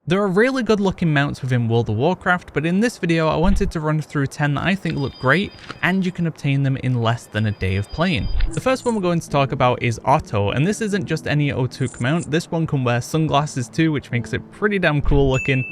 There are really good looking mounts within World of Warcraft, but in this video I wanted to run through 10 that I think look great and you can obtain them in less than a day of playing. The first one we're going to talk about is Otto, and this isn't just any Otuk mount, this one can wear sunglasses too, which makes it pretty damn cool looking.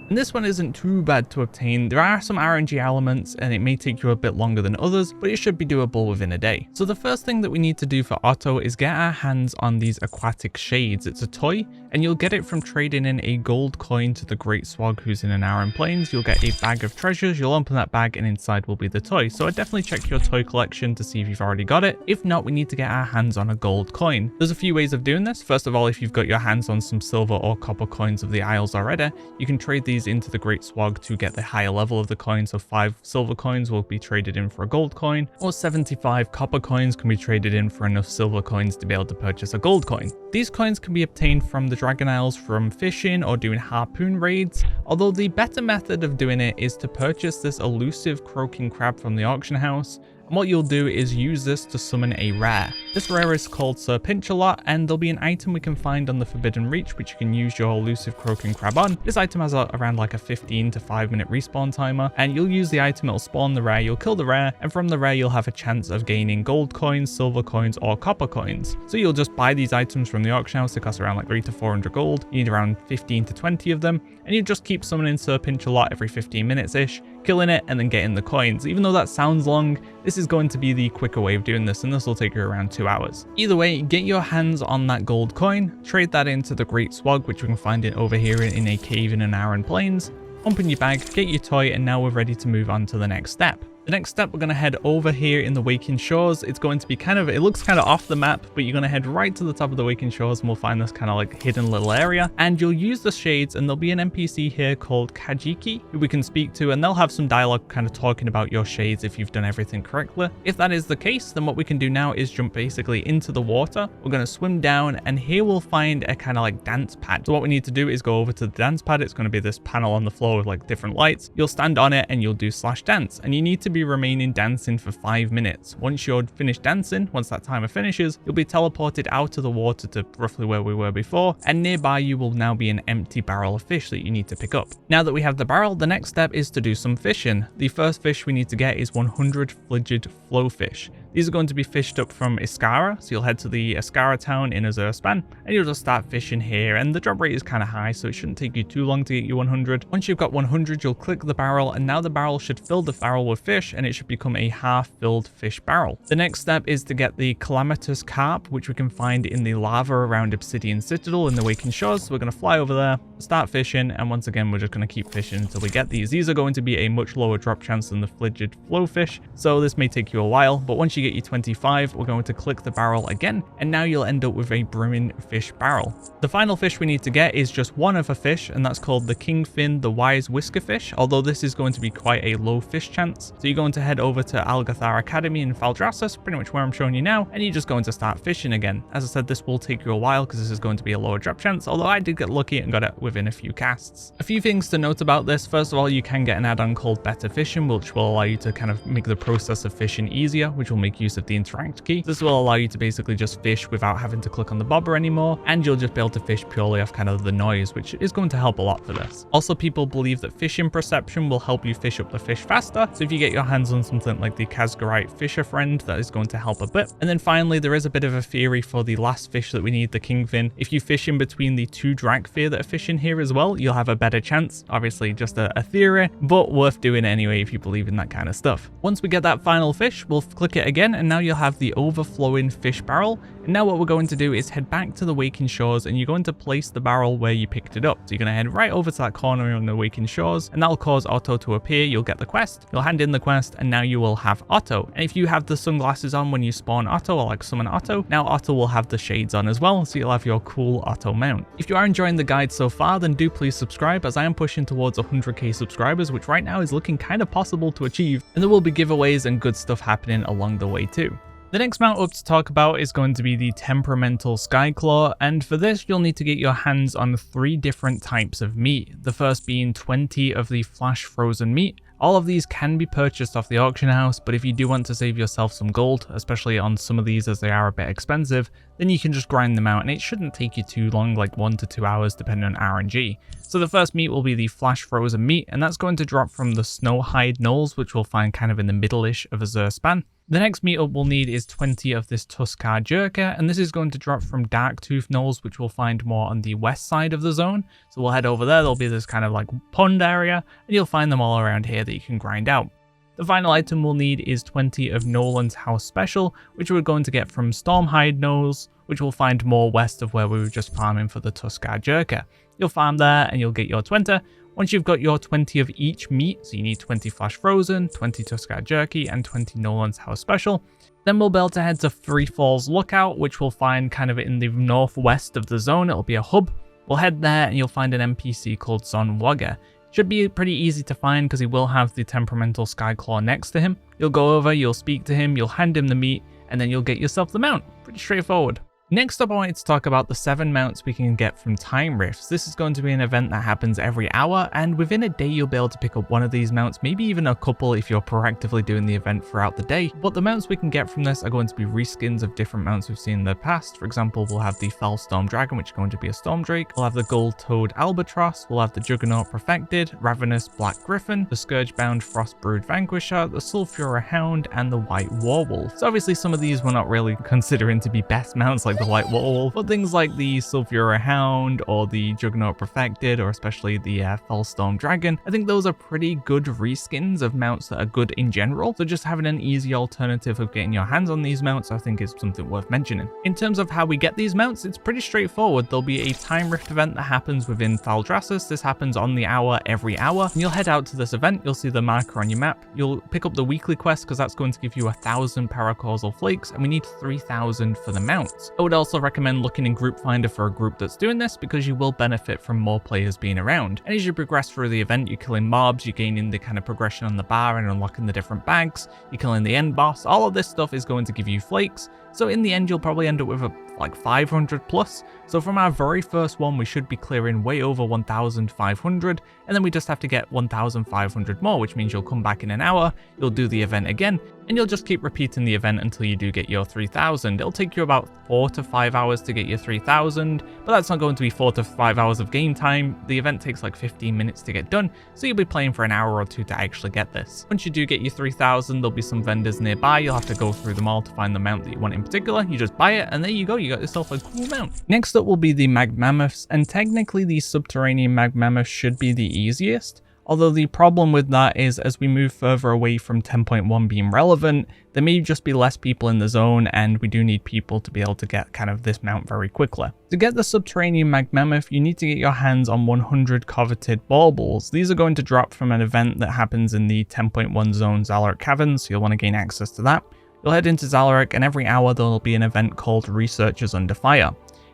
And this one isn't too bad to obtain. There are some RNG elements and it may take you a bit longer than others, but it should be doable within a day. So the first thing that we need to do for Otto is get our hands on these aquatic shades. It's a toy and you'll get it from trading in a gold coin to the Great Swag who's in an Aran Plains. You'll get a bag of treasures, you'll open that bag and inside will be the toy. So I definitely check your toy collection to see if you've already got it. If not, we need to get our hands on a gold coin. There's a few ways of doing this. First of all, if you've got your hands on some silver or copper coins of the Isles already, you can trade these into the Great Swag to get the higher level of the coin. So 5 silver coins will be traded in for a gold coin, or 75 copper coins can be traded in for enough silver coins to be able to purchase a gold coin. These coins can be obtained from the Dragon Isles from fishing or doing harpoon raids, although the better method of doing it is to purchase this elusive croaking crab from the auction house. And what you'll do is use this to summon a rare. This rare is called Serpent, and there'll be an item we can find on the Forbidden Reach which you can use your elusive croaking crab on. This item has around like a 15 to 5 minute respawn timer, and you'll use the item, it'll spawn the rare, you'll kill the rare, and from the rare you'll have a chance of gaining gold coins, silver coins, or copper coins. So you'll just buy these items from the auction house. They cost around like 300 to 400 gold. You need around 15 to 20 of them, and you just keep summoning Serpent every 15 minutes ish, killing it and then getting the coins. Even though that sounds long, this is going to be the quicker way of doing this, and this will take you around 2 hours. Either way, get your hands on that gold coin, trade that into the Great Swag, which we can find it over here in a cave in an Aran Plains, open your bag, get your toy, and now we're ready to move on to the next step. The next step, we're going to head over here in the Waking Shores. It's going to be it looks kind of off the map, but you're going to head right to the top of the Waking Shores and we'll find this kind of like hidden little area. And you'll use the shades and there'll be an NPC here called Kajiki who we can speak to, and they'll have some dialogue kind of talking about your shades if you've done everything correctly. If that is the case, then what we can do now is jump basically into the water. We're going to swim down and here we'll find a kind of like dance pad. So what we need to do is go over to the dance pad. It's going to be this panel on the floor with like different lights. You'll stand on it and you'll do /dance, and you need to be remaining dancing for 5 minutes. Once you're finished dancing, once that timer finishes, you'll be teleported out of the water to roughly where we were before, and nearby you will now be an empty barrel of fish that you need to pick up. Now that we have the barrel, the next step is to do some fishing. The first fish we need to get is 100 frigid flowfish. These are going to be fished up from Iskara, so you'll head to the Iskara town in Azurspan, and you'll just start fishing here, and the drop rate is kind of high, so it shouldn't take you too long to get you 100. Once you've got 100, you'll click the barrel, and now the barrel should fill the barrel with fish, and it should become a half-filled fish barrel. The next step is to get the Calamitous Carp, which we can find in the lava around Obsidian Citadel in the Waking Shores, so we're going to fly over there, start fishing, and once again, we're just going to keep fishing until we get these. These are going to be a much lower drop chance than the frigid flowfish, so this may take you a while, but once you get your 25, we're going to click the barrel again, and now you'll end up with a brimming fish barrel. The final fish we need to get is just one of a fish, and that's called the Kingfin the Wise Whisker Fish, although this is going to be quite a low fish chance. So you're going to head over to Algathar Academy in Faldrassus, pretty much where I'm showing you now, and you're just going to start fishing again. As I said, this will take you a while because this is going to be a lower drop chance, although I did get lucky and got it within a few casts. A few things to note about this. First of all, you can get an add-on called Better Fishing, which will allow you to kind of make the process of fishing easier, which will make use of the interact key. This will allow you to basically just fish without having to click on the bobber anymore, and you'll just be able to fish purely off kind of the noise, which is going to help a lot for this. Also, people believe that fishing perception will help you fish up the fish faster, so if you get your hands on something like the Kazgarite Fisher Friend, that is going to help a bit. And then finally, there is a bit of a theory for the last fish that we need, the Kingfin. If you fish in between the 2 Dragfear that are fishing here as well, you'll have a better chance. Obviously just a theory, but worth doing anyway if you believe in that kind of stuff. Once we get that final fish, we'll click it again, and now you'll have the overflowing fish barrel. And now what we're going to do is head back to the Waking Shores, and you're going to place the barrel where you picked it up. So you're going to head right over to that corner on the Waking Shores, and that'll cause Otto to appear. You'll get the quest, you'll hand in the quest, and now you will have Otto. And if you have the sunglasses on when you spawn Otto, or like summon Otto, now Otto will have the shades on as well, so you'll have your cool Otto mount. If you are enjoying the guide so far, then do please subscribe, as I am pushing towards 100k subscribers, which right now is looking kind of possible to achieve, and there will be giveaways and good stuff happening along the way too. The next mount up to talk about is going to be the Temperamental Skyclaw, and for this you'll need to get your hands on 3 different types of meat. The first being 20 of the flash frozen meat, All of these can be purchased off the auction house, but if you do want to save yourself some gold, especially on some of these as they are a bit expensive, then you can just grind them out and it shouldn't take you too long, like 1 to 2 hours depending on RNG. So the first meat will be the flash frozen meat, and that's going to drop from the Snowhide Knolls, which we'll find kind of in the middle-ish of Azure span. The next meetup we'll need is 20 of this Tuskar Jerker, and this is going to drop from Darktooth Knolls, which we'll find more on the west side of the zone. So we'll head over there, there'll be this kind of like pond area, and you'll find them all around here that you can grind out. The final item we'll need is 20 of Nolan's House Special, which we're going to get from Stormhide Knolls, which we'll find more west of where we were just farming for the Tuskar Jerker. You'll farm there and you'll get your 20. Once you've got your 20 of each meat, so you need 20 Flash Frozen, 20 Tuskar Jerky, and 20 Nolan's House Special, then we'll be able to head to Free Falls Lookout, which we'll find kind of in the northwest of the zone. It'll be a hub. We'll head there and you'll find an NPC called Zonwagger. Should be pretty easy to find because he will have the Temperamental Skyclaw next to him. You'll go over, you'll speak to him, you'll hand him the meat, and then you'll get yourself the mount. Pretty straightforward. Next up, I wanted to talk about the 7 mounts we can get from Time Rifts. This is going to be an event that happens every hour, and within a day you'll be able to pick up one of these mounts, maybe even a couple if you're proactively doing the event throughout the day. But the mounts we can get from this are going to be reskins of different mounts we've seen in the past. For example, we'll have the Fellstorm Dragon, which is going to be a Storm Drake. We'll have the Gold-Toed Albatross. We'll have the Juggernaut Perfected, Ravenous Black Griffin, the Scourge-bound Frostbrood Vanquisher, the Sulphura Hound, and the White Warwolf. So obviously some of these we're not really considering to be best mounts like the White Warwolf, but things like the Sulphura Hound or the Juggernaut Perfected, or especially the Fellstorm Dragon, I think those are pretty good reskins of mounts that are good in general. So just having an easy alternative of getting your hands on these mounts I think is something worth mentioning. In terms of how we get these mounts, it's pretty straightforward. There'll be a Time Rift event that happens within Thaldraszus. This happens on the hour every hour, and you'll head out to this event. You'll see the marker on your map. You'll pick up the weekly quest because that's going to give you 1,000 Paracausal Flakes, and we need 3,000 for the mounts. I would also recommend looking in Group Finder for a group that's doing this because you will benefit from more players being around. And as you progress through the event, you're killing mobs, you're gaining the kind of progression on the bar and unlocking the different bags, you're killing the end boss. All of this stuff is going to give you flakes. So in the end, you'll probably end up with like 500 plus. So from our very first one, we should be clearing way over 1,500, and then we just have to get 1,500 more, which means you'll come back in an hour, you'll do the event again, and you'll just keep repeating the event until you do get your 3,000. It'll take you about 4 to 5 hours to get your 3,000, but that's not going to be 4 to 5 hours of game time. The event takes like 15 minutes to get done, so you'll be playing for an hour or two to actually get this. Once you do get your 3,000, there'll be some vendors nearby. You'll have to go through them all to find the mount that you want in particular. You just buy it, and there you go, you got yourself a cool mount. Next up will be the Magmammoths, and technically these subterranean Magmammoths should be the easiest. Although the problem with that is as we move further away from 10.1 being relevant, there may just be less people in the zone, and we do need people to be able to get kind of this mount very quickly. To get the subterranean Magmammoth, you need to get your hands on 100 coveted baubles. These are going to drop from an event that happens in the 10.1 zone Zalaric Caverns, so you'll want to gain access to that. You'll head into Zalaric, and every hour there will be an event called Researchers Under Fire.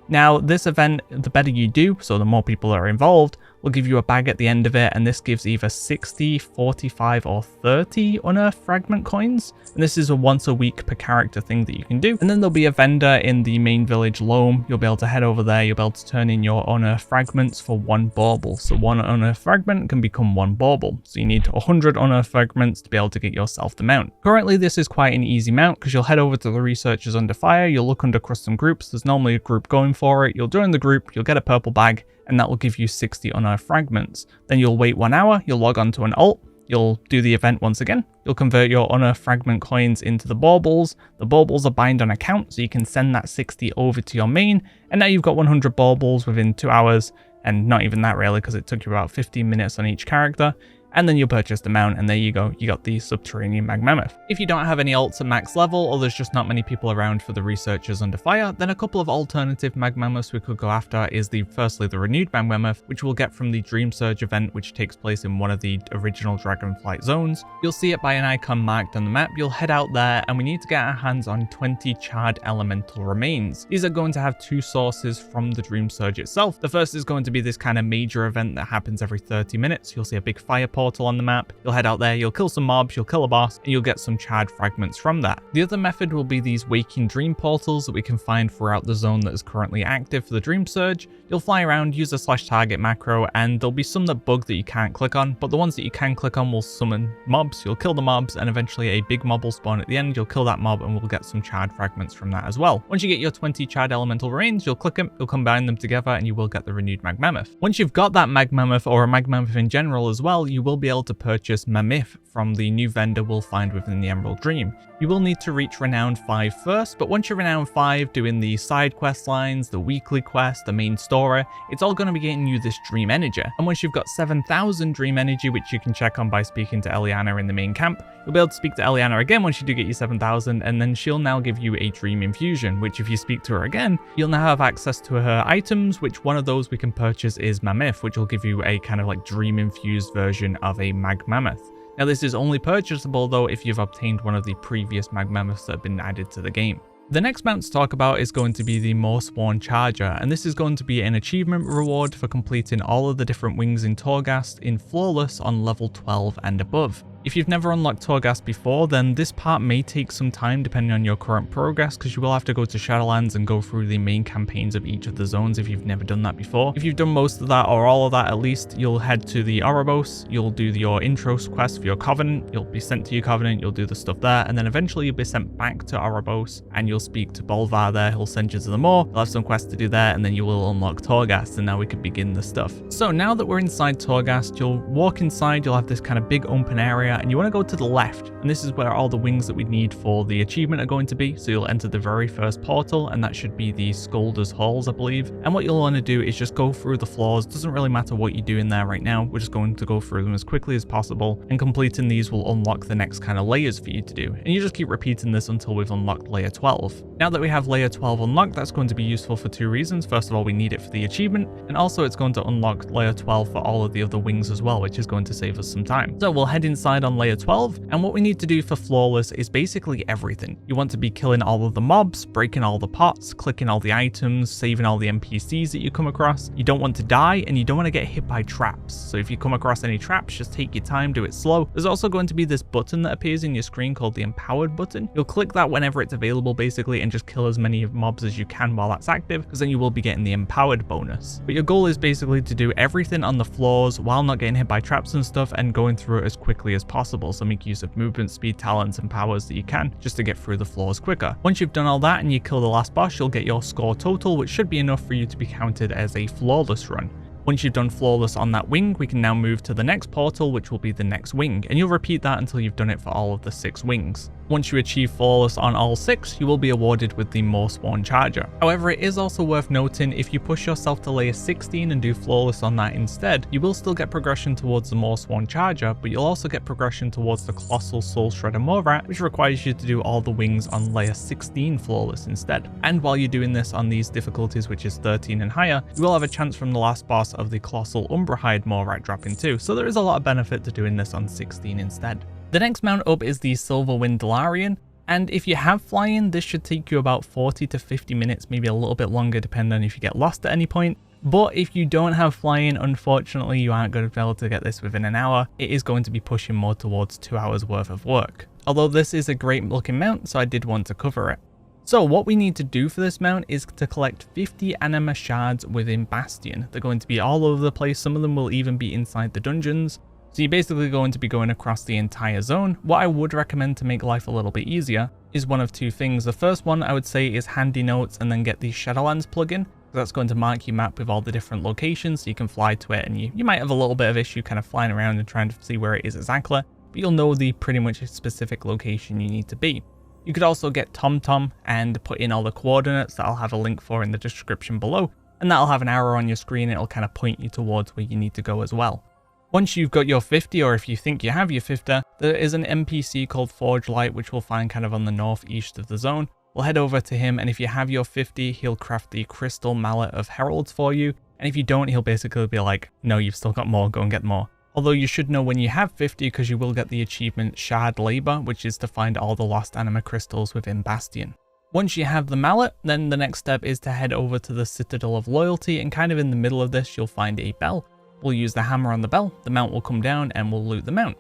Now, this event, the better you do, so the more people that are involved, will give you a bag at the end of it, and this gives either 60, 45, or 30 unearthed fragment coins. And this is a once a week per character thing that you can do. And then there'll be a vendor in the main village, Loam. You'll be able to head over there, you'll be able to turn in your unearthed fragments for 1 bauble. So 1 unearthed fragment can become 1 bauble. So you need 100 unearthed fragments to be able to get yourself the mount. Currently, this is quite an easy mount because you'll head over to the Researchers Under Fire, you'll look under custom groups, there's normally a group going for it, you'll join the group, you'll get a purple bag, and that will give you 60 unearthed fragments. Then you'll wait 1 hour, you'll log on to an alt, you'll do the event once again, you'll convert your unearthed fragment coins into the baubles. The baubles are bind on account, so you can send that 60 over to your main, and now you've got 100 baubles within 2 hours, and not even that really, because it took you about 15 minutes on each character. And then you'll purchase the mount, and there you go, you got the subterranean Magmammoth. If you don't have any alts at max level, or there's just not many people around for the Researchers Under Fire, then a couple of alternative Magmammoths we could go after is firstly the renewed Magmammoth, which we'll get from the Dream Surge event, which takes place in one of the original Dragonflight zones. You'll see it by an icon marked on the map. You'll head out there, and we need to get our hands on 20 charred elemental remains. These are going to have 2 sources from the Dream Surge itself. The first is going to be this kind of major event that happens every 30 minutes. You'll see a big fire pole portal on the map. You'll head out there, you'll kill some mobs, you'll kill a boss, and you'll get some charred fragments from that. The other method will be these waking dream portals that we can find throughout the zone that is currently active for the dream surge. You'll fly around, use a /target macro, and there'll be some that bug that you can't click on, but the ones that you can click on will summon mobs. You'll kill the mobs, and eventually a big mob will spawn at the end. You'll kill that mob, and we'll get some charred fragments from that as well. Once you get your 20 charred elemental remains, you'll click them, you'll combine them together, and you will get the renewed Magmammoth. Once you've got that Magmammoth, or a Magmammoth in general as well, you will be able to purchase Mammoth from the new vendor we'll find within the Emerald Dream. You will need to reach Renown 5 first, but once you're Renown 5, doing the side quest lines, the weekly quest, the main story, it's all going to be getting you this dream energy. And once you've got 7,000 dream energy, which you can check on by speaking to Eliana in the main camp, you'll be able to speak to Eliana again once you do get your 7,000, and then she'll now give you a dream infusion, which if you speak to her again, you'll now have access to her items, which one of those we can purchase is Mammoth, which will give you a kind of like dream infused version of a Magmammoth. Now this is only purchasable though if you've obtained one of the previous Magmammoths that have been added to the game. The next mount to talk about is going to be the Mawsworn Charger, and this is going to be an achievement reward for completing all of the different wings in Torghast in Flawless on level 12 and above. If you've never unlocked Torghast before, then this part may take some time depending on your current progress, because you will have to go to Shadowlands and go through the main campaigns of each of the zones if you've never done that before. If you've done most of that or all of that at least, you'll head to the Oribos, you'll do your intro quest for your Covenant, you'll be sent to your Covenant, you'll do the stuff there, and then eventually you'll be sent back to Oribos and you'll speak to Bolvar there, he'll send you to the Moor, you'll have some quests to do there, and then you will unlock Torghast, and now we can begin the stuff. So now that we're inside Torghast, you'll walk inside, you'll have this kind of big open area, and you want to go to the left, and this is where all the wings that we need for the achievement are going to be. So you'll enter the very first portal, and that should be the Scolder's Halls, I believe. And what you'll want to do is just go through the floors. Doesn't really matter what you do in there right now, we're just going to go through them as quickly as possible, and completing these will unlock the next kind of layers for you to do. And you just keep repeating this until we've unlocked layer 12. Now that we have layer 12 unlocked, that's going to be useful for two reasons. First of all, we need it for the achievement, and also it's going to unlock layer 12 for all of the other wings as well, which is going to save us some time. So we'll head inside on layer 12, and what we need to do for Flawless is basically everything. You want to be killing all of the mobs, breaking all the pots, clicking all the items, saving all the NPCs that you come across. You don't want to die, and you don't want to get hit by traps. So if you come across any traps, just take your time, do it slow. There's also going to be this button that appears in your screen called the Empowered button. You'll click that whenever it's available basically, and just kill as many mobs as you can while that's active, because then you will be getting the Empowered bonus. But your goal is basically to do everything on the floors while not getting hit by traps and stuff, and going through it as quickly as possible. So make use of movement speed, talents, and powers that you can, just to get through the floors quicker. Once you've done all that and you kill the last boss, you'll get your score total, which should be enough for you to be counted as a flawless run. Once you've done Flawless on that wing, we can now move to the next portal, which will be the next wing, and you'll repeat that until you've done it for all of the 6 wings. Once you achieve Flawless on all 6, you will be awarded with the Mawsworn Charger. However, it is also worth noting, if you push yourself to layer 16 and do Flawless on that instead, you will still get progression towards the Mawsworn Charger, but you'll also get progression towards the Colossal Soul Shredder Morat, which requires you to do all the wings on layer 16 Flawless instead. And while you're doing this on these difficulties, which is 13 and higher, you will have a chance from the last boss of the Colossal Umbrahide Morat dropping too, so there is a lot of benefit to doing this on 16 instead. The next mount up is the Silverwind Larion, and if you have flying, this should take you about 40 to 50 minutes, maybe a little bit longer depending on if you get lost at any point. But if you don't have flying, unfortunately you aren't going to be able to get this within an hour. It is going to be pushing more towards 2 hours worth of work. Although this is a great looking mount, so I did want to cover it. So what we need to do for this mount is to collect 50 anima shards within Bastion. They're going to be all over the place, some of them will even be inside the dungeons. So you're basically going to be going across the entire zone. What I would recommend to make life a little bit easier is one of 2 things. The first one I would say is Handy Notes, and then get the Shadowlands plugin. That's going to mark your map with all the different locations, so you can fly to it, and you might have a little bit of issue kind of flying around and trying to see where it is exactly, but you'll know the pretty much specific location you need to be. You could also get TomTom and put in all the coordinates that I'll have a link for in the description below, and that'll have an arrow on your screen. It'll kind of point you towards where you need to go as well. Once you've got your 50, or if you think you have your 50, there is an NPC called Forge Light, which we'll find kind of on the northeast of the zone. We'll head over to him, and if you have your 50, he'll craft the Crystal Mallet of Heralds for you, and if you don't, he'll basically be like, no, you've still got more, go and get more. Although you should know when you have 50, because you will get the achievement Shard Labor, which is to find all the lost anima crystals within Bastion. Once you have the mallet, then the next step is to head over to the Citadel of Loyalty, and kind of in the middle of this, you'll find a bell. We'll use the hammer on the bell, the mount will come down and we'll loot the mount.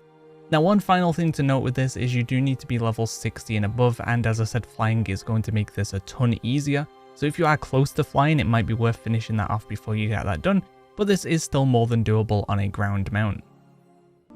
Now one final thing to note with this is you do need to be level 60 and above, and as I said, flying is going to make this a ton easier. So if you are close to flying, it might be worth finishing that off before you get that done, but this is still more than doable on a ground mount.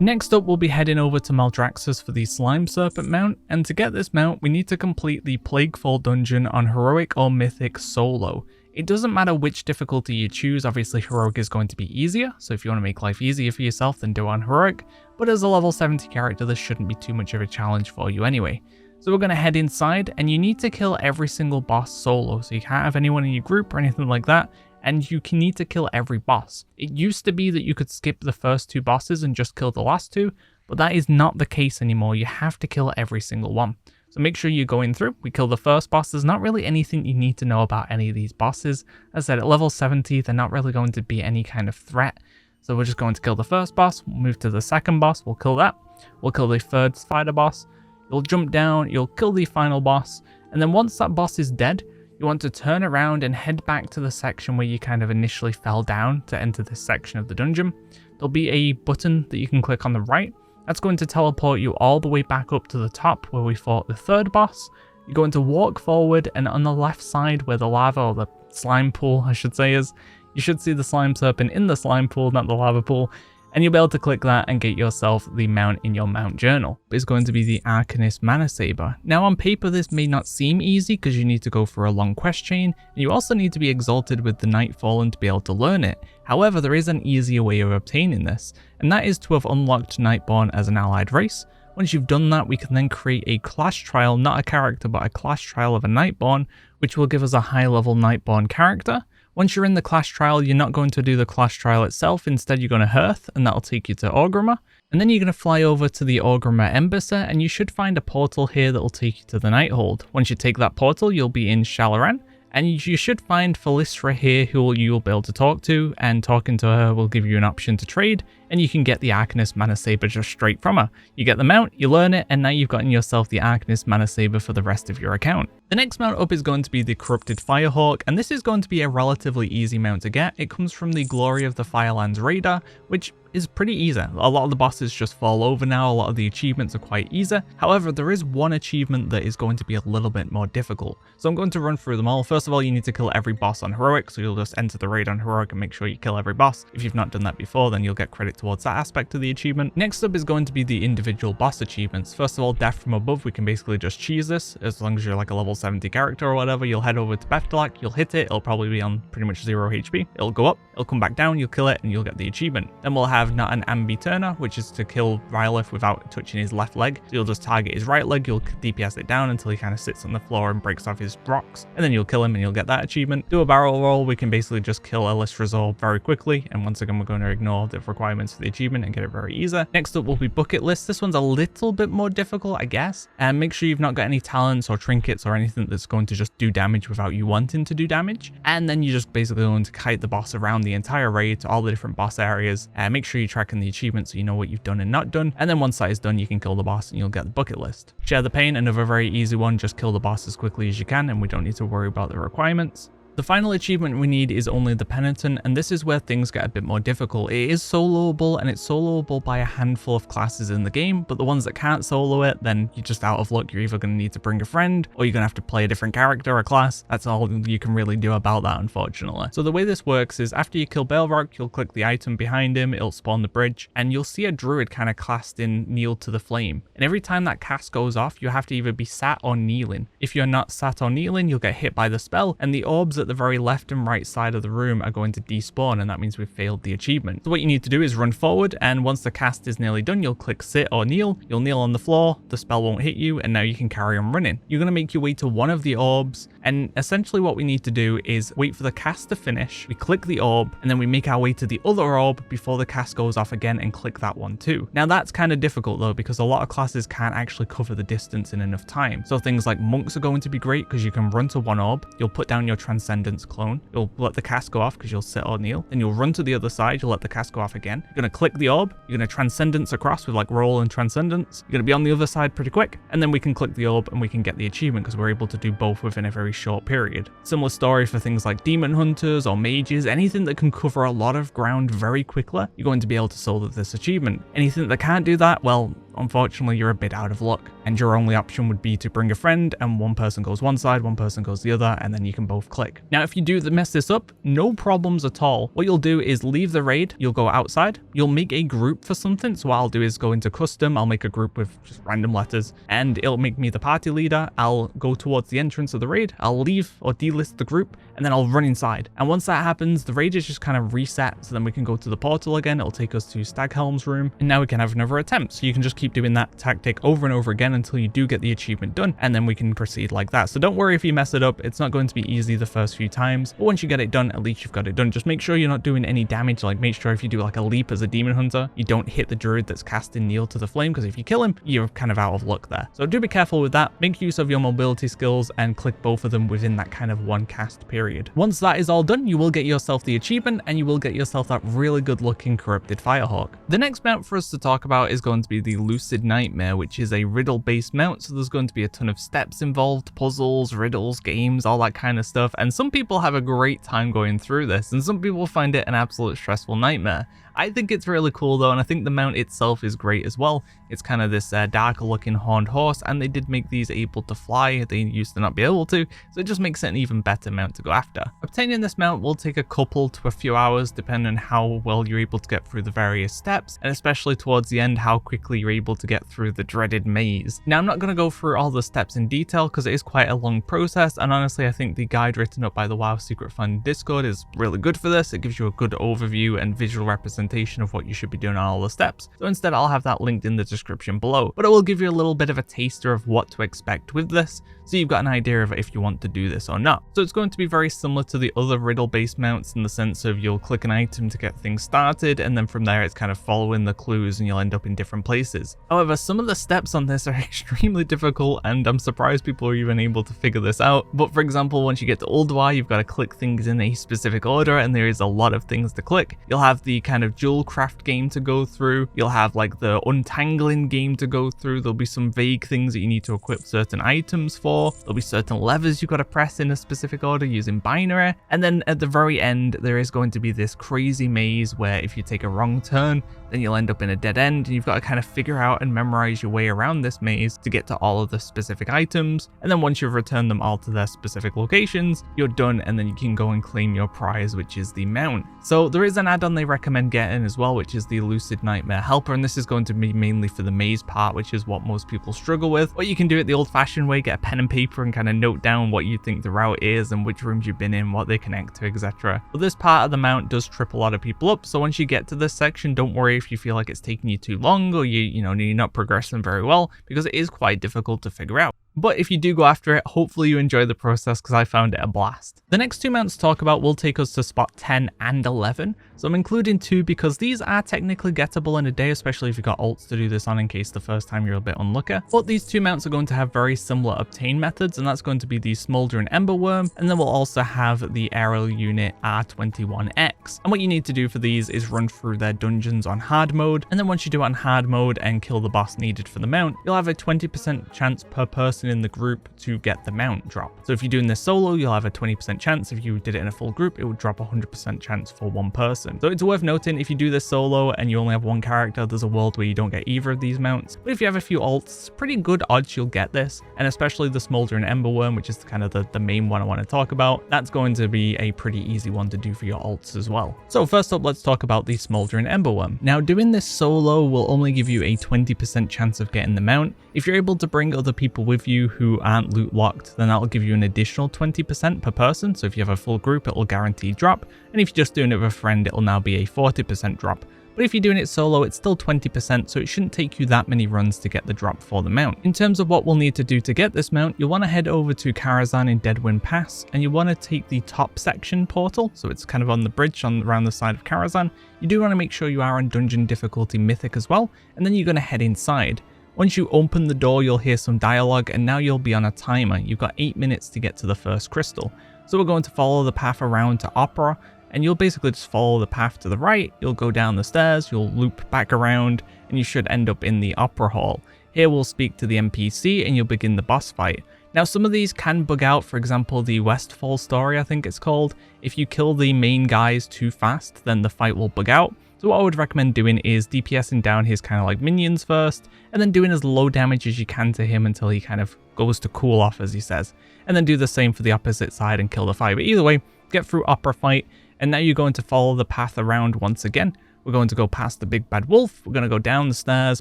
Next up, we'll be heading over to Maldraxxus for the Slime Serpent mount, and to get this mount, we need to complete the Plaguefall dungeon on Heroic or Mythic solo. It doesn't matter which difficulty you choose, obviously Heroic is going to be easier, so if you want to make life easier for yourself, then do it on Heroic, but as a level 70 character, this shouldn't be too much of a challenge for you anyway. So we're going to head inside, and you need to kill every single boss solo, so you can't have anyone in your group or anything like that, and you can need to kill every boss. It used to be that you could skip the first 2 bosses and just kill the last 2, but that is not the case anymore. You have to kill every single one. So make sure you're going through. We kill the first boss. There's not really anything you need to know about any of these bosses. As I said, at level 70, they're not really going to be any kind of threat. So we're just going to kill the first boss, we'll move to the second boss, we'll kill that. We'll kill the third spider boss. You'll jump down, you'll kill the final boss, and then once that boss is dead, you want to turn around and head back to the section where you kind of initially fell down to enter this section of the dungeon. There'll be a button that you can click on the right. That's going to teleport you all the way back up to the top where we fought the third boss. You're going to walk forward, and on the left side where the lava, or the slime pool I should say is, you should see the slime serpent in the slime pool, not the lava pool. And you'll be able to click that and get yourself the mount in your mount journal. It's going to be the Arcanist Manasaber. Now on paper this may not seem easy because you need to go for a long quest chain, and you also need to be exalted with the Nightfallen to be able to learn it. However, there is an easier way of obtaining this, and that is to have unlocked Nightborn as an allied race. Once you've done that, we can then create a class trial, not a character, but a class trial of a Nightborn, which will give us a high level Nightborn character. Once you're in the class trial, you're not going to do the class trial itself, instead you're going to Hearth, and that'll take you to Orgrimmar. And then you're going to fly over to the Orgrimmar Embassy, and you should find a portal here that'll take you to the Nighthold. Once you take that portal, you'll be in Shalaran, and you should find Felistra here who you'll be able to talk to, and talking to her will give you an option to trade, and you can get the Arcanist Manasaber just straight from her. You get the mount, you learn it, and now you've gotten yourself the Arcanist Manasaber for the rest of your account. The next mount up is going to be the Corrupted Firehawk, and this is going to be a relatively easy mount to get. It comes from the Glory of the Firelands Radar, which is pretty easy. A lot of the bosses just fall over now, a lot of the achievements are quite easy. However, there is one achievement that is going to be a little bit more difficult. So I'm going to run through them all. First of all, you need to kill every boss on Heroic, so you'll just enter the raid on Heroic and make sure you kill every boss. If you've not done that before, then you'll get credit towards that aspect of the achievement. Next up is going to be the individual boss achievements. First of all, Death from Above, we can basically just cheese this. As long as you're like a level 70 character or whatever, you'll head over to Beftalak, you'll hit it, it'll probably be on pretty much 0 HP. It'll go up, it'll come back down, you'll kill it, and you'll get the achievement. Then we'll have Not an Ambi Turner, which is to kill Rylith without touching his left leg. So you'll just target his right leg, you'll DPS it down until he kind of sits on the floor and breaks off his rocks, and then you'll kill him and you'll get that achievement. Do a barrel roll, we can basically just kill Elisra's Orb very quickly, and once again we're going to ignore the requirements for the achievement and get it very easy. Next up will be Bucket List. This one's a little bit more difficult, I guess, and make sure you've not got any talents or trinkets or anything that's going to just do damage without you wanting to do damage. And then you're just basically going to kite the boss around the entire raid to all the different boss areas, and make sure you're tracking the achievements so you know what you've done and not done. And then once that is done, you can kill the boss and you'll get the Bucket List. Share the Pain, another very easy one, just kill the boss as quickly as you can and we don't need to worry about the requirements. The final achievement we need is Only the Penitent, and this is where things get a bit more difficult. It is soloable, and it's soloable by a handful of classes in the game, but the ones that can't solo it, then you're just out of luck. You're either going to need to bring a friend, or you're going to have to play a different character or class. That's all you can really do about that, unfortunately. So the way this works is after you kill Balrog, you'll click the item behind him, it'll spawn the bridge, and you'll see a druid kind of cast in Kneel to the Flame. And every time that cast goes off, you have to either be sat or kneeling. If you're not sat or kneeling, you'll get hit by the spell, and the orbs at the very left and right side of the room are going to despawn, and that means we've failed the achievement. So what you need to do is run forward, and once the cast is nearly done, you'll click sit or kneel. You'll kneel on the floor, the spell won't hit you, and now you can carry on running. You're going to make your way to one of the orbs, and essentially what we need to do is wait for the cast to finish. We click the orb, and then we make our way to the other orb before the cast goes off again and click that one too. Now that's kind of difficult though, because a lot of classes can't actually cover the distance in enough time. So things like monks are going to be great because you can run to one orb, you'll put down your transcendence Transcendence clone. You'll let the cast go off because you'll sit or kneel. Then you'll run to the other side. You'll let the cast go off again. You're going to click the orb. You're going to Transcendence across with like roll and Transcendence. You're going to be on the other side pretty quick. And then we can click the orb and we can get the achievement because we're able to do both within a very short period. Similar story for things like demon hunters or mages, anything that can cover a lot of ground very quickly, you're going to be able to solo this achievement. Anything that can't do that, well, unfortunately you're a bit out of luck, and your only option would be to bring a friend and one person goes one side, one person goes the other, and then you can both click. Now if you do mess this up, no problems at all. What you'll do is leave the raid, you'll go outside, you'll make a group for something. So what I'll do is go into custom, I'll make a group with just random letters and it'll make me the party leader. I'll go towards the entrance of the raid, I'll leave or delist the group, and then I'll run inside. And once that happens, the raid is just kind of reset, so then we can go to the portal again. It'll take us to Staghelm's room, and now we can have another attempt. So you can just keep doing that tactic over and over again until you do get the achievement done, and then we can proceed like that. So don't worry if you mess it up, it's not going to be easy the first few times, but once you get it done, at least you've got it done. Just make sure you're not doing any damage. Like make sure if you do like a leap as a demon hunter, you don't hit the druid that's casting Kneel to the Flame, because if you kill him, you're kind of out of luck there. So do be careful with that. Make use of your mobility skills and click both of them within that kind of one cast period. Once that is all done, you will get yourself the achievement and you will get yourself that really good looking corrupted Firehawk. The next mount for us to talk about is going to be the Lucid Nightmare, which is a riddle based mount. So there's going to be a ton of steps involved, puzzles, riddles, games, all that kind of stuff. And some people have a great time going through this, and some people find it an absolute stressful nightmare. I think it's really cool though, and I think the mount itself is great as well. It's kind of this darker looking horned horse, and they did make these able to fly. They used to not be able to, so it just makes it an even better mount to go after. Obtaining this mount will take a couple to a few hours depending on how well you're able to get through the various steps, and especially towards the end how quickly you're able to get through the dreaded maze. Now I'm not going to go through all the steps in detail because it is quite a long process, and honestly I think the guide written up by the WoW Secret Fund Discord is really good for this. It gives you a good overview and visual representation of what you should be doing on all the steps. So instead I'll have that linked in the description below, but it will give you a little bit of a taster of what to expect with this, so you've got an idea of if you want to do this or not. So it's going to be very similar to the other riddle based mounts in the sense of you'll click an item to get things started, and then from there it's kind of following the clues and you'll end up in different places. However, some of the steps on this are extremely difficult, and I'm surprised people are even able to figure this out. But for example, once you get to Ulduar, you've got to click things in a specific order, and there is a lot of things to click. You'll have the kind of jewel craft game to go through, you'll have like the untangling game to go through, there'll be some vague things that you need to equip certain items for, there'll be certain levers you've got to press in a specific order using binary, and then at the very end there is going to be this crazy maze where if you take a wrong turn, then you'll end up in a dead end, and you've got to kind of figure out and memorize your way around this maze to get to all of the specific items, and then once you've returned them all to their specific locations, you're done, and then you can go and claim your prize, which is the mount. So there is an add-on they recommend getting as well, which is the Lucid Nightmare Helper, and this is going to be mainly for the maze part, which is what most people struggle with. But you can do it the old-fashioned way, get a pen and paper and kind of note down what you think the route is and which rooms you've been in, what they connect to, etc. But this part of the mount does trip a lot of people up, so once you get to this section, don't worry if you feel like it's taking you too long or you're not progressing very well, because it is quite difficult to figure out. But if you do go after it, hopefully you enjoy the process, because I found it a blast. The next two mounts to talk about will take us to spot 10 and 11. So I'm including 2 because these are technically gettable in a day, especially if you've got alts to do this on in case the first time you're a bit unlucky. But these 2 mounts are going to have very similar obtain methods, and that's going to be the Smoldering Emberwyrm, and then we'll also have the aerial unit R21X. And what you need to do for these is run through their dungeons on hard mode, and then once you do it on hard mode and kill the boss needed for the mount, you'll have a 20% chance per person in the group to get the mount drop. So if you're doing this solo, you'll have a 20% chance. If you did it in a full group, it would drop 100% chance for one person. So it's worth noting, if you do this solo and you only have one character, there's a world where you don't get either of these mounts. But if you have a few alts, it's pretty good odds you'll get this, and especially the Smoldering Emberwyrm, which is kind of the main one I want to talk about. That's going to be a pretty easy one to do for your alts as well. So first up, let's talk about the Smoldering Emberwyrm. Now doing this solo will only give you a 20% chance of getting the mount. If you're able to bring other people with you who aren't loot locked, then that'll give you an additional 20% per person. So if you have a full group, it will guarantee drop, and if you're just doing it with a friend, it will now be a 40% drop. But if you're doing it solo, it's still 20%, so it shouldn't take you that many runs to get the drop for the mount. In terms of what we'll need to do to get this mount, you'll want to head over to Karazhan in Deadwind Pass, and you want to take the top section portal, so it's kind of on the bridge around the side of Karazhan. You do want to make sure you are on dungeon difficulty mythic as well, and then you're going to head inside. Once you open the door, you'll hear some dialogue, and now you'll be on a timer. You've got 8 minutes to get to the first crystal. So we're going to follow the path around to Opera, and you'll basically just follow the path to the right, you'll go down the stairs, you'll loop back around, and you should end up in the Opera Hall. Here we'll speak to the NPC and you'll begin the boss fight. Now some of these can bug out, for example the Westfall story I think it's called. If you kill the main guys too fast, then the fight will bug out. So what I would recommend doing is DPSing down his kind of like minions first, and then doing as low damage as you can to him until he kind of goes to cool off, as he says. And then do the same for the opposite side and kill the fight. But either way, get through Opera fight, and now you're going to follow the path around once again. We're going to go past the big bad wolf, we're going to go down the stairs,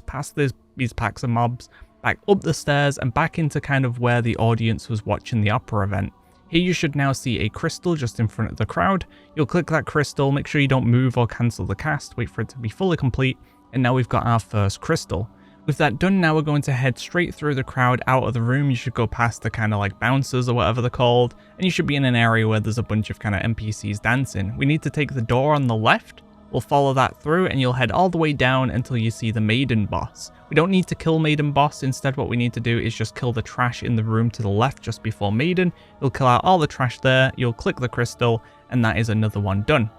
past these packs of mobs, back up the stairs, and back into kind of where the audience was watching the opera event. Here you should now see a crystal just in front of the crowd. You'll click that crystal, make sure you don't move or cancel the cast, wait for it to be fully complete, and now we've got our first crystal. With that done, now we're going to head straight through the crowd out of the room. You should go past the kind of like bouncers or whatever they're called, and you should be in an area where there's a bunch of kind of NPCs dancing. We need to take the door on the left. We'll follow that through and you'll head all the way down until you see the Maiden boss. We don't need to kill Maiden boss, instead what we need to do is just kill the trash in the room to the left just before Maiden. You'll kill out all the trash there, you'll click the crystal, and that is another one done.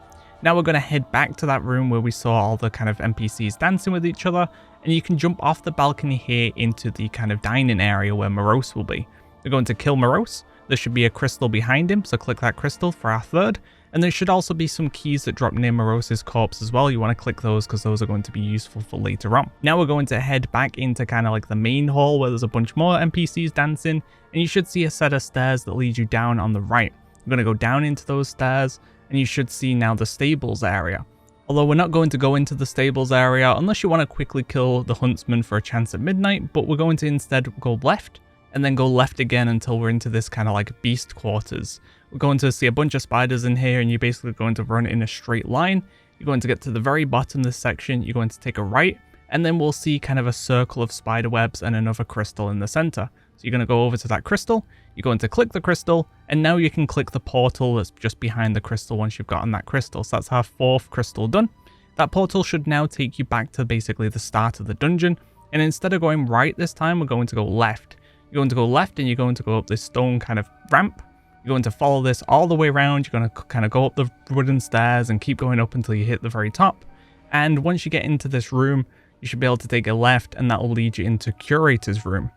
Now we're going to head back to that room where we saw all the kind of NPCs dancing with each other, and you can jump off the balcony here into the kind of dining area where Morose will be. We're going to kill Morose. There should be a crystal behind him, so click that crystal for our third. And there should also be some keys that drop near Morose's corpse as well. You want to click those because those are going to be useful for later on. Now we're going to head back into kind of like the main hall where there's a bunch more NPCs dancing, and you should see a set of stairs that lead you down on the right. We're going to go down into those stairs, and you should see now the stables area. Although we're not going to go into the stables area unless you want to quickly kill the huntsman for a chance at midnight, but we're going to instead go left and then go left again until we're into this kind of like beast quarters. We're going to see a bunch of spiders in here, and you're basically going to run in a straight line. You're going to get to the very bottom of this section, you're going to take a right, and then we'll see kind of a circle of spider webs and another crystal in the center. So you're going to go over to that crystal, you're going to click the crystal, and now you can click the portal that's just behind the crystal once you've gotten that crystal. So that's our fourth crystal done. That portal should now take you back to basically the start of the dungeon, and instead of going right this time, we're going to go left. You're going to go left and you're going to go up this stone kind of ramp. You're going to follow this all the way around. You're going to kind of go up the wooden stairs and keep going up until you hit the very top. And once you get into this room, you should be able to take a left, and that will lead you into Curator's room.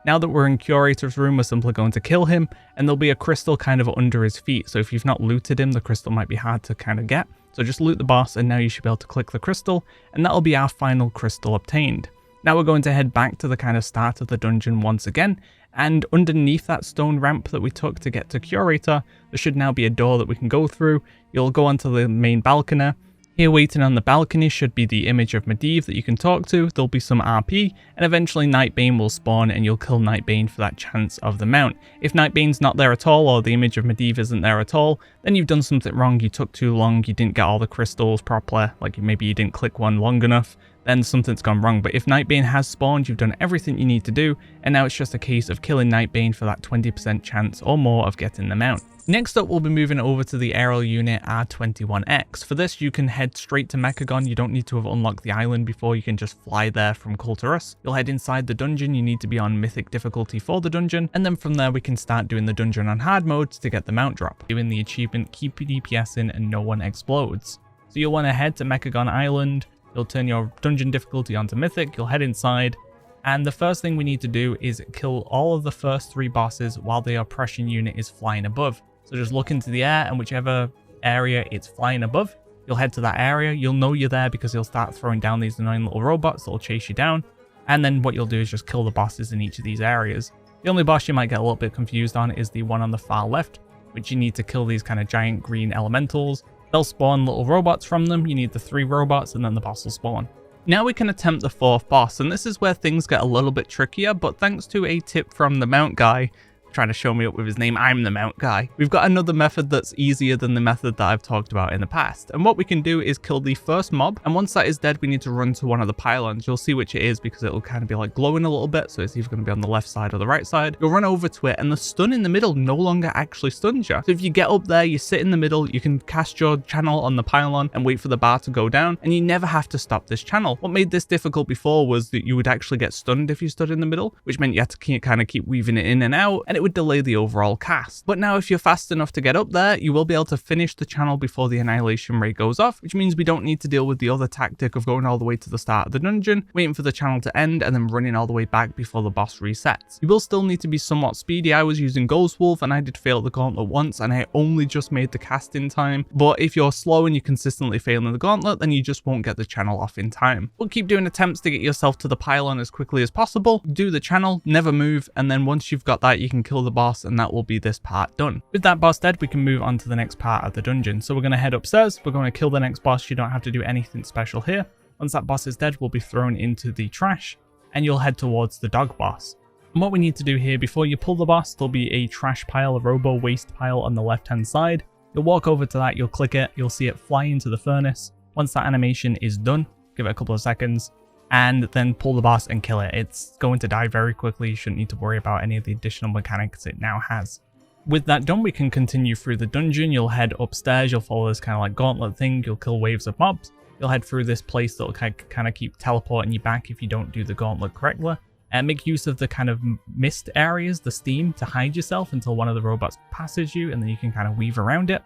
Now that we're in Curator's room, we're simply going to kill him, and there'll be a crystal kind of under his feet. So if you've not looted him, the crystal might be hard to kind of get. So just loot the boss, and now you should be able to click the crystal, and that'll be our final crystal obtained. Now we're going to head back to the kind of start of the dungeon once again, and underneath that stone ramp that we took to get to Curator, there should now be a door that we can go through. You'll go onto the main balcony. Here waiting on the balcony should be the image of Medivh that you can talk to. There'll be some RP, and eventually Nightbane will spawn and you'll kill Nightbane for that chance of the mount. If Nightbane's not there at all, or the image of Medivh isn't there at all, then you've done something wrong, you took too long, you didn't get all the crystals properly, like maybe you didn't click one long enough, then something's gone wrong. But if Nightbane has spawned, you've done everything you need to do, and now it's just a case of killing Nightbane for that 20% chance or more of getting the mount. Next up, we'll be moving over to the aerial unit R21X. For this, you can head straight to Mechagon. You don't need to have unlocked the island before, you can just fly there from Kulturus. You'll head inside the dungeon, you need to be on mythic difficulty for the dungeon, and then from there we can start doing the dungeon on hard mode to get the mount drop. Doing the achievement, keep DPSing and no one explodes. So you'll want to head to Mechagon Island, you'll turn your dungeon difficulty onto mythic, you'll head inside, and the first thing we need to do is kill all of the first 3 bosses while the oppression unit is flying above. So just look into the air, and whichever area it's flying above, you'll head to that area. You'll know you're there because you'll start throwing down these annoying little robots that'll chase you down. And then what you'll do is just kill the bosses in each of these areas. The only boss you might get a little bit confused on is the one on the far left, which you need to kill these kind of giant green elementals. They'll spawn little robots from them. You need the 3 robots, and then the boss will spawn. Now we can attempt the 4th boss, and this is where things get a little bit trickier, but thanks to a tip from the Mount guy, trying to show me up with his name, I'm the Mount guy, we've got another method that's easier than the method that I've talked about in the past. And what we can do is kill the first mob, and once that is dead, we need to run to one of the pylons. You'll see which it is because it'll kind of be like glowing a little bit, so it's either going to be on the left side or the right side. You'll run over to it, and the stun in the middle no longer actually stuns you. So if you get up there, you sit in the middle, you can cast your channel on the pylon and wait for the bar to go down, and you never have to stop this channel. What made this difficult before was that you would actually get stunned if you stood in the middle, which meant you had to kind of keep weaving it in and out, and it would delay the overall cast. But now if you're fast enough to get up there, you will be able to finish the channel before the annihilation rate goes off, which means we don't need to deal with the other tactic of going all the way to the start of the dungeon, waiting for the channel to end, and then running all the way back before the boss resets. You will still need to be somewhat speedy. I was using Ghost Wolf and I did fail the gauntlet once and I only just made the cast in time. But if you're slow and you're consistently failing the gauntlet, then you just won't get the channel off in time. But keep doing attempts to get yourself to the pylon as quickly as possible. Do the channel, never move, and then once you've got that, you can kill the boss and that will be this part done. With that boss dead, we can move on to the next part of the dungeon. So we're going to head upstairs, we're going to kill the next boss. You don't have to do anything special here. Once that boss is dead, we'll be thrown into the trash and you'll head towards the dog boss. And what we need to do here, before you pull the boss, there'll be a trash pile, a robo waste pile on the left hand side. You'll walk over to that, you'll click it, you'll see it fly into the furnace. Once that animation is done, give it a couple of seconds, and then pull the boss and kill it. It's going to die very quickly. You shouldn't need to worry about any of the additional mechanics it now has. With that done, we can continue through the dungeon. You'll head upstairs, you'll follow this kind of like gauntlet thing, you'll kill waves of mobs. You'll head through this place that'll kind of keep teleporting you back if you don't do the gauntlet correctly. And make use of the kind of mist areas, the steam, to hide yourself until one of the robots passes you, and then you can kind of weave around it.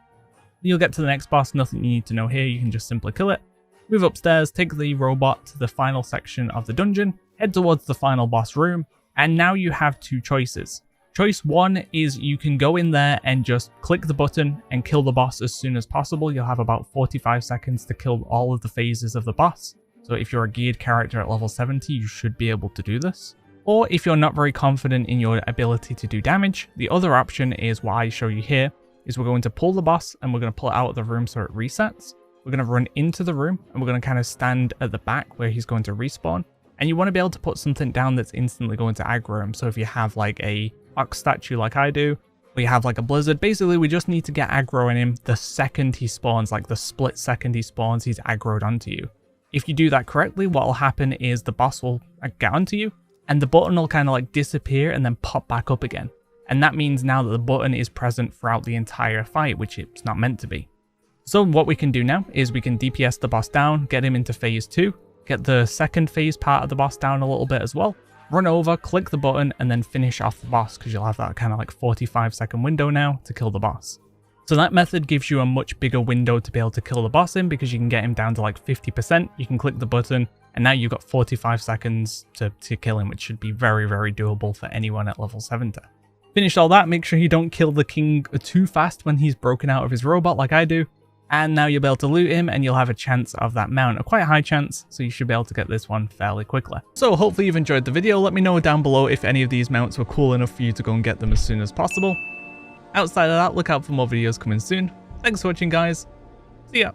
You'll get to the next boss, nothing you need to know here, you can just simply kill it. Move upstairs, take the robot to the final section of the dungeon, head towards the final boss room, and now you have two choices. Choice one is you can go in there and just click the button and kill the boss as soon as possible. You'll have about 45 seconds to kill all of the phases of the boss. So if you're a geared character at level 70, you should be able to do this. Or if you're not very confident in your ability to do damage, the other option is what I show you here, is we're going to pull the boss and we're going to pull it out of the room so it resets. We're going to run into the room and we're going to kind of stand at the back where he's going to respawn. And you want to be able to put something down that's instantly going to aggro him. So if you have like a ox statue like I do, or you have like a blizzard, basically we just need to get aggro in him the second he spawns, like the split second he spawns, he's aggroed onto you. If you do that correctly, what will happen is the boss will get onto you and the button will kind of like disappear and then pop back up again. And that means now that the button is present throughout the entire fight, which it's not meant to be. So what we can do now is we can DPS the boss down, get him into phase 2, get the second phase part of the boss down a little bit as well, run over, click the button, and then finish off the boss because you'll have that kind of like 45-second window now to kill the boss. So that method gives you a much bigger window to be able to kill the boss in because you can get him down to like 50%, you can click the button, and now you've got 45 seconds to kill him, which should be very, very doable for anyone at level 70. Finish all that, make sure you don't kill the king too fast when he's broken out of his robot like I do. And now you'll be able to loot him and you'll have a chance of that mount, a quite high chance, so you should be able to get this one fairly quickly. So hopefully you've enjoyed the video. Let me know down below if any of these mounts were cool enough for you to go and get them as soon as possible. Outside of that, look out for more videos coming soon. Thanks for watching, guys. See ya.